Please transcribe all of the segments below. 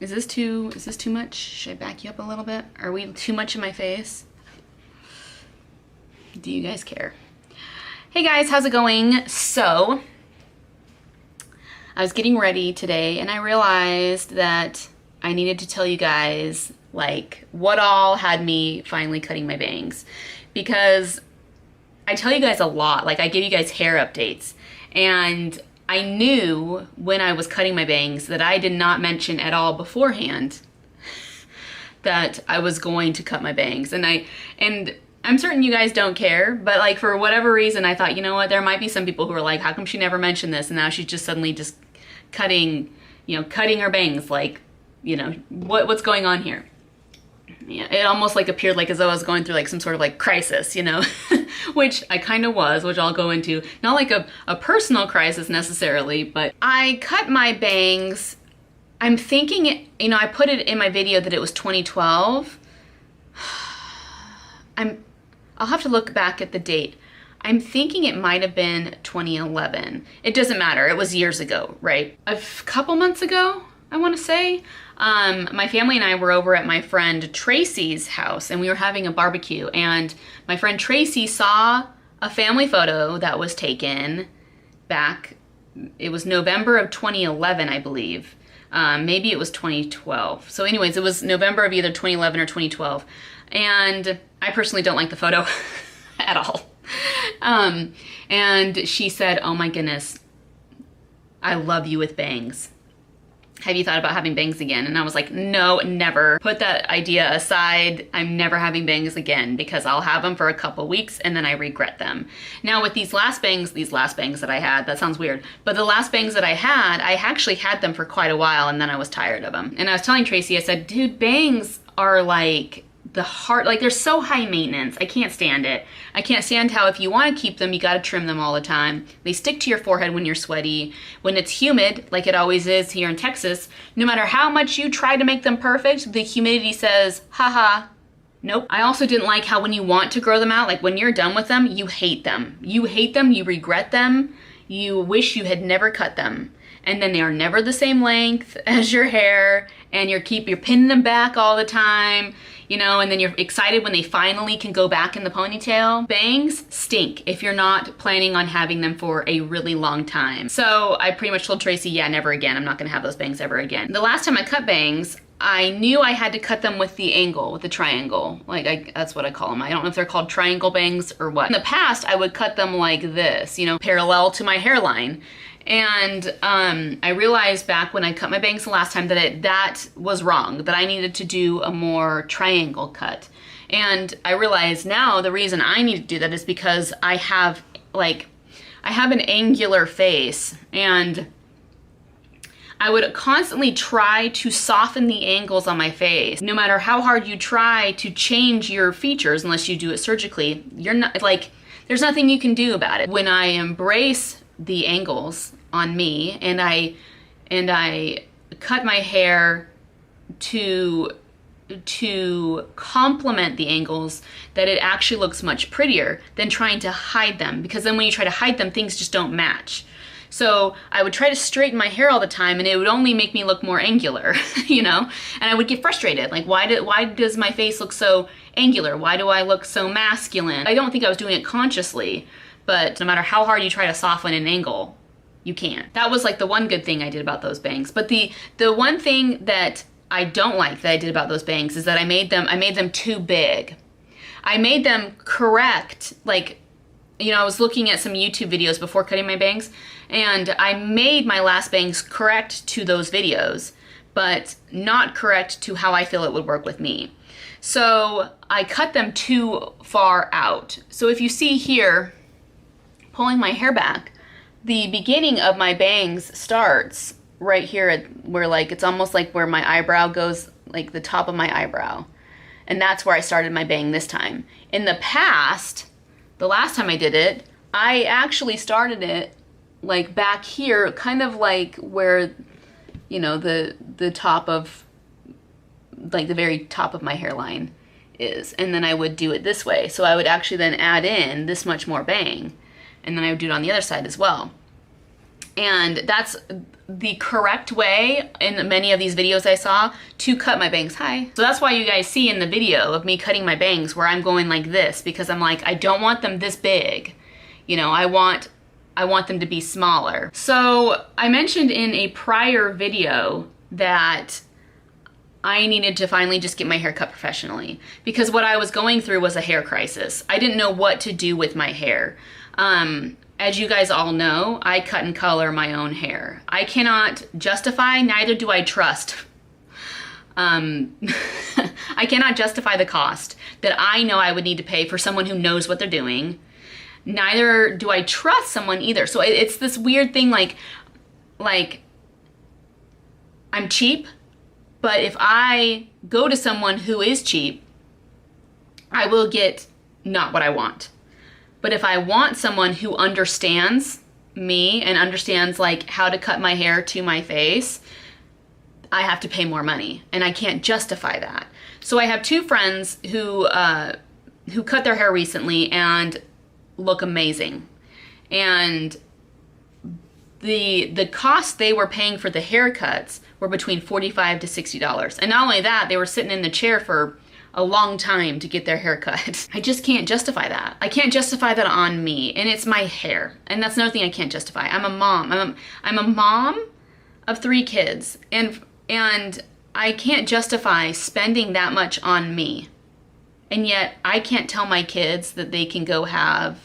Is this too much? Should I back you up a little bit? Are we too much in my face? Do you guys care? Hey guys, how's it going? So, I was getting ready today and I realized that I needed to tell you guys like what all had me finally cutting my bangs, because I tell you guys a lot, like I give you guys hair updates, and I knew when I was cutting my bangs that I did not mention at all beforehand that I was going to cut my bangs, and I'm certain you guys don't care, but like for whatever reason I thought, you know what, there might be some people who are like, how come she never mentioned this, and now she's just suddenly just cutting her bangs, like, you know, what's going on here? Yeah, it almost like appeared like as though I was going through like some sort of like crisis, you know, which I kind of was, which I'll go into. Not like a personal crisis necessarily, but I cut my bangs. I'm thinking, you know, I put it in my video that it was 2012. I'll have to look back at the date. I'm thinking it might have been 2011. It doesn't matter. It was years ago, right? A couple months ago, I want to say. My family and I were over at my friend Tracy's house and we were having a barbecue, and my friend Tracy saw a family photo that was taken back, it was November of 2011, I believe. Maybe it was 2012. So anyways, it was November of either 2011 or 2012. And I personally don't like the photo at all. And she said, oh my goodness, I love you with bangs. Have you thought about having bangs again? And I was like, no, never. Put that idea aside. I'm never having bangs again, because I'll have them for a couple weeks and then I regret them. Now with these last bangs that I had, that sounds weird, but the last bangs that I actually had them for quite a while and then I was tired of them. And I was telling Tracy, I said, dude, bangs are like like they're so high maintenance. I can't stand it. I can't stand how if you want to keep them, you got to trim them all the time. They stick to your forehead when you're sweaty. When it's humid, like it always is here in Texas, no matter how much you try to make them perfect, the humidity says, haha, nope. I also didn't like how when you want to grow them out, like when you're done with them, you hate them. You hate them, you regret them, you wish you had never cut them. And then they are never the same length as your hair, and you're pinning them back all the time, you know, and then you're excited when they finally can go back in the ponytail. Bangs stink if you're not planning on having them for a really long time. So I pretty much told Tracy, yeah, never again. I'm not gonna have those bangs ever again. The last time I cut bangs, I knew I had to cut them with the angle, with the triangle. Like that's what I call them. I don't know if they're called triangle bangs or what. In the past, I would cut them like this, you know, parallel to my hairline. And I realized back when I cut my bangs the last time that that was wrong, that I needed to do a more triangle cut. And I realize now the reason I need to do that is because I have an angular face, and I would constantly try to soften the angles on my face. No matter how hard you try to change your features, unless you do it surgically, you're not, like, there's nothing you can do about it. When I embrace the angles on me and I cut my hair to complement the angles, that it actually looks much prettier than trying to hide them, because then when you try to hide them, things just don't match. So I would try to straighten my hair all the time and it would only make me look more angular, you know? And I would get frustrated. Like, why does my face look so angular? Why do I look so masculine? I don't think I was doing it consciously, but no matter how hard you try to soften an angle, you can't. That was like the one good thing I did about those bangs. But the one thing that I don't like that I did about those bangs is that I made them too big. I made them correct, like, you know, I was looking at some YouTube videos before cutting my bangs, and I made my last bangs correct to those videos, but not correct to how I feel it would work with me. So I cut them too far out. So if you see here, pulling my hair back, the beginning of my bangs starts right here at where, like, it's almost like where my eyebrow goes, like the top of my eyebrow. And that's where I started my bang this time. In the past, the last time I did it, I actually started it like back here, kind of like where, you know, the top of, like the very top of my hairline is. And then I would do it this way. So I would actually then add in this much more bang. And then I would do it on the other side as well. And that's, the correct way in many of these videos I saw to cut my bangs. Hi. So that's why you guys see in the video of me cutting my bangs where I'm going like this, because I'm like, I don't want them this big. You know, I want them to be smaller. So I mentioned in a prior video that I needed to finally just get my hair cut professionally, because what I was going through was a hair crisis. I didn't know what to do with my hair. As you guys all know, I cut and color my own hair. I cannot justify, neither do I trust. I cannot justify the cost that I know I would need to pay for someone who knows what they're doing. Neither do I trust someone either. So it's this weird thing, like I'm cheap, but if I go to someone who is cheap, I will get not what I want. But if I want someone who understands me and understands like how to cut my hair to my face, I have to pay more money, and I can't justify that. So I have two friends who cut their hair recently and look amazing. And the cost they were paying for the haircuts were between $45 to $60. And not only that, they were sitting in the chair for a long time to get their hair cut. I just can't justify that. I can't justify that on me, and it's my hair. And that's another thing I can't justify. I'm a mom. I'm a mom of 3 kids, and I can't justify spending that much on me. And yet I can't tell my kids that they can go have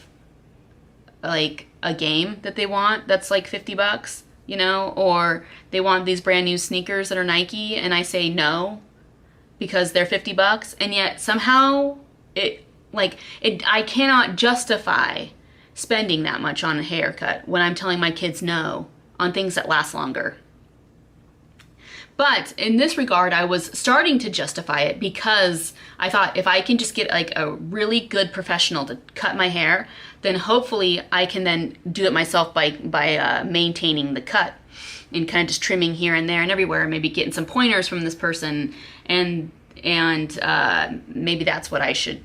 like a game that they want that's like $50, you know, or they want these brand new sneakers that are Nike, and I say no because they're $50, and yet somehow I cannot justify spending that much on a haircut when I'm telling my kids no on things that last longer. But in this regard, I was starting to justify it because I thought if I can just get like a really good professional to cut my hair, then hopefully I can then do it myself by maintaining the cut and kind of just trimming here and there and everywhere, and maybe getting some pointers from this person, and maybe that's what I should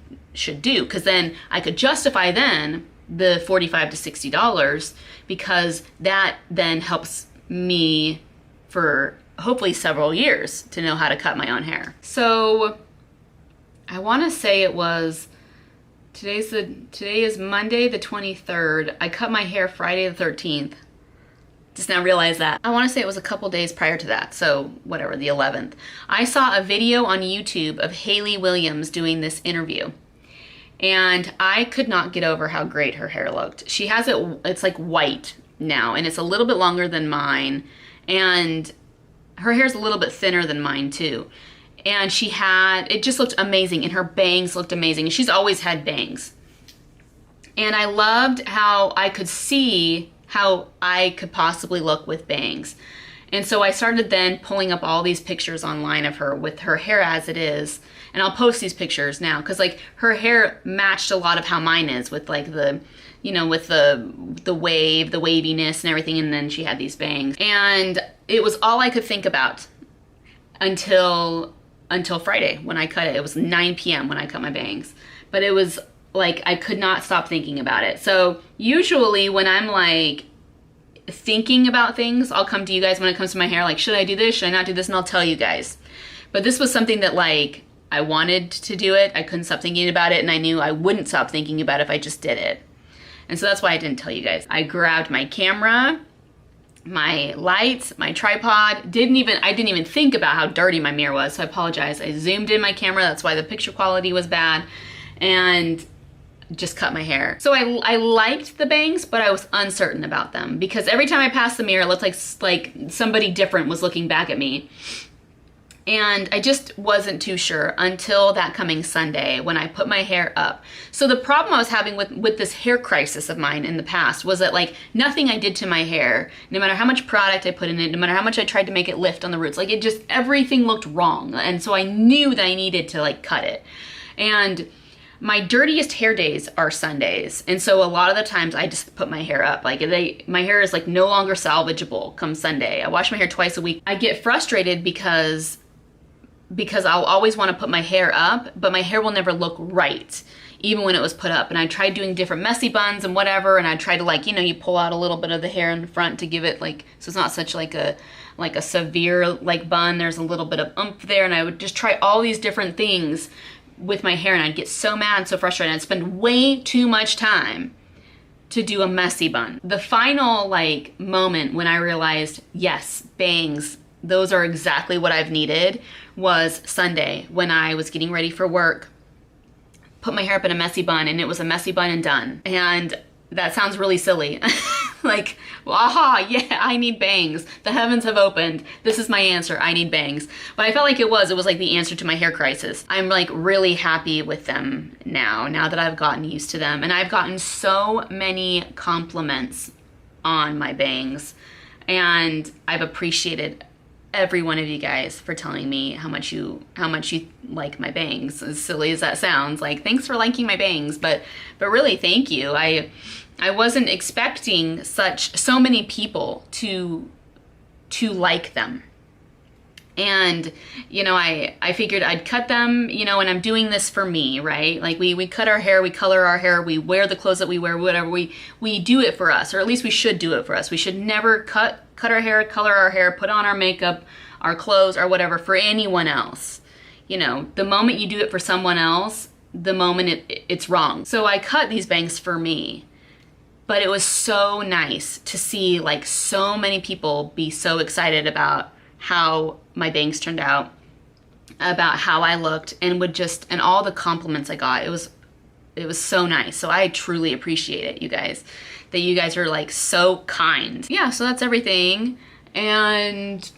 do, because then I could justify then the $45 to $60, because that then helps me for hopefully several years to know how to cut my own hair. So I want to say it was today is Monday the 23rd. I cut my hair Friday the 13th. Just now realized that. I want to say it was a couple days prior to that, so whatever, the 11th. I saw a video on YouTube of Hayley Williams doing this interview, and I could not get over how great her hair looked. She has it's like white now, and it's a little bit longer than mine, and her hair's a little bit thinner than mine too. And it just looked amazing, and her bangs looked amazing. She's always had bangs. And I loved how I could see how I could possibly look with bangs. And so I started then pulling up all these pictures online of her with her hair as it is. And I'll post these pictures now, because like her hair matched a lot of how mine is, with like the, you know, with the waviness and everything. And then she had these bangs. And it was all I could think about until Friday when I cut it. It was 9 p.m. when I cut my bangs. But it was like I could not stop thinking about it. So usually when I'm like thinking about things, I'll come to you guys when it comes to my hair, like, should I do this? Should I not do this? And I'll tell you guys. But this was something that like I wanted to do it. I couldn't stop thinking about it, and I knew I wouldn't stop thinking about it if I just did it. And so that's why I didn't tell you guys. I grabbed my camera, my lights, my tripod. I didn't even think about how dirty my mirror was, so I apologize. I zoomed in my camera, that's why the picture quality was bad, and just cut my hair. So I liked the bangs, but I was uncertain about them, because every time I passed the mirror, it looked like somebody different was looking back at me. And I just wasn't too sure until that coming Sunday when I put my hair up. So the problem I was having with this hair crisis of mine in the past was that like nothing I did to my hair, no matter how much product I put in it, no matter how much I tried to make it lift on the roots, like it just, everything looked wrong. And so I knew that I needed to like cut it. And my dirtiest hair days are Sundays. And so a lot of the times I just put my hair up. Like my hair is like no longer salvageable come Sunday. I wash my hair twice a week. I get frustrated because I'll always want to put my hair up, but my hair will never look right. even when it was put up. And I tried doing different messy buns and whatever, and I tried to like, you know, you pull out a little bit of the hair in the front to give it like, so it's not such like a severe like bun. There's a little bit of oomph there, and I would just try all these different things with my hair, and I'd get so mad and so frustrated. I'd spend way too much time to do a messy bun. The final like moment when I realized, yes, bangs, those are exactly what I've needed, was Sunday when I was getting ready for work, put my hair up in a messy bun, and it was a messy bun and done. And that sounds really silly. Like, aha, yeah, I need bangs. The heavens have opened. This is my answer. I need bangs. But I felt like it was like the answer to my hair crisis. I'm like really happy with them now that I've gotten used to them. And I've gotten so many compliments on my bangs. And I've appreciated every one of you guys for telling me how much you like my bangs. As silly as that sounds, like, thanks for liking my bangs, but really thank you. I wasn't expecting so many people to like them. And, you know, I figured I'd cut them, you know, and I'm doing this for me, right? Like we cut our hair, we color our hair, we wear the clothes that we wear, whatever, we do it for us, or at least we should do it for us. We should never cut our hair, color our hair, put on our makeup, our clothes, or whatever for anyone else. You know, the moment you do it for someone else, the moment it's wrong. So I cut these bangs for me. But it was so nice to see like so many people be so excited about how my bangs turned out, about how I looked, and and all the compliments I got. It was so nice. So I truly appreciate it, you guys, that you guys are like so kind. Yeah, so that's everything. And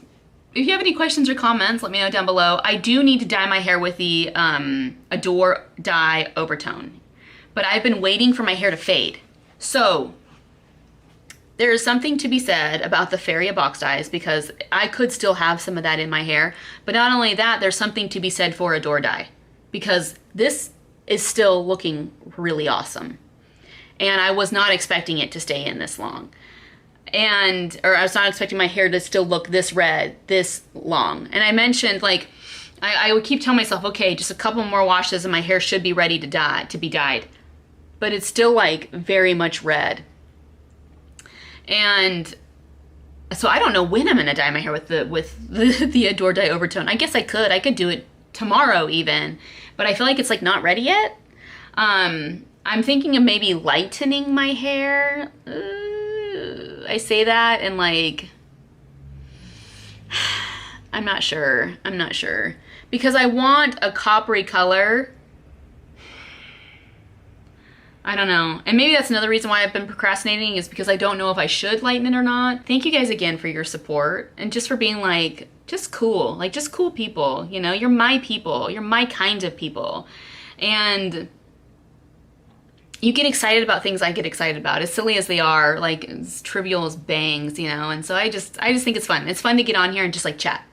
if you have any questions or comments, let me know down below. I do need to dye my hair with the Adore Dye Overtone, but I've been waiting for my hair to fade. So there is something to be said about the Feria box dyes, because I could still have some of that in my hair. But not only that, there's something to be said for Adore Dye, because this is still looking really awesome. And I was not expecting it to stay in this long. Or I was not expecting my hair to still look this red, this long. And I mentioned, like, I would keep telling myself, okay, just a couple more washes and my hair should be ready to be dyed. But it's still like very much red. And so I don't know when I'm gonna dye my hair with the Adore Dye Overtone. I guess I could do it tomorrow even, but I feel like it's like not ready yet. I'm thinking of maybe lightening my hair. I say that and like, I'm not sure, because I want a coppery color. I don't know. And maybe that's another reason why I've been procrastinating, is because I don't know if I should lighten it or not. Thank you guys again for your support, and just for being like, just cool people, you know, you're my people, you're my kind of people. And you get excited about things I get excited about, as silly as they are, like as trivial as bangs, you know. And so I just think it's fun. It's fun to get on here and just like chat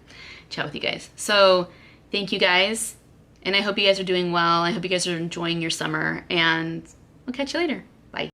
with you guys. So thank you guys. And I hope you guys are doing well. I hope you guys are enjoying your summer, and I'll catch you later.